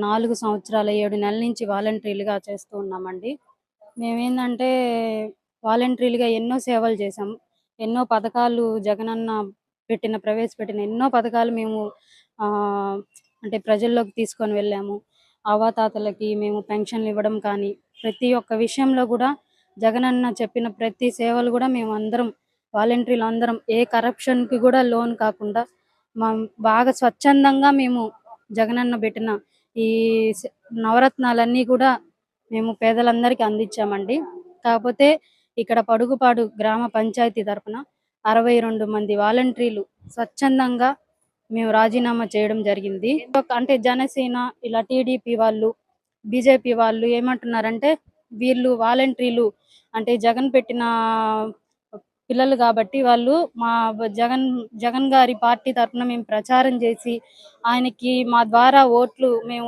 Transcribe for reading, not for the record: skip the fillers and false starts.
4 సంవత్సరాల 7 నెలల నుంచి వాలంటీర్‌లుగా చేస్తూ ఉన్నామండి. మేమేందంటే వాలంటీర్‌లుగా ఎన్నో సేవలు చేశాం. ఎన్నో పథకాలు జగనన్న ప్రవేశపెట్టిన ఎన్నో పథకాలు మేము ఆహ్, అంటే ప్రజల్లోకి తీసుకొని వెళ్ళాము. అవ్వాతాతలకి మేము పెన్షన్‌లు ఇవ్వడం కానీ, ప్రతి ఒక్క విషయంలో గూడా జగనన్న చెప్పిన ప్రతి సేవలు గూడా మేమందరం వాలంటీర్‌లందరం ఏ కరప్షన్‌కి గూడా లోను కాకుండా బాగా స్వచ్ఛందంగా మేము జగనన్న బెట్టిన ఈ స్ నవరత్నాలన్నీ కూడా మేము పేదలందరికీ అందించామండి. కాకపోతే ఇక్కడ పడుగుపాడు గ్రామ పంచాయతీ తరపున 62 మంది వాలంటీర్లు స్వచ్ఛందంగా మేము రాజీనామా చేయడం జరిగింది. అంటే జనసేన, ఇలా టీడీపీ వాళ్ళు, బీజేపీ వాళ్ళు ఏమంటున్నారంటే వీళ్ళు వాలంటీర్లు అంటే జగన్ పెట్టిన పిల్లలు కాబట్టి వాళ్ళు మా జగన్ గారి పార్టీ తరపున మేము ప్రచారం చేసి ఆయనకి మా ద్వారా ఓట్లు మేము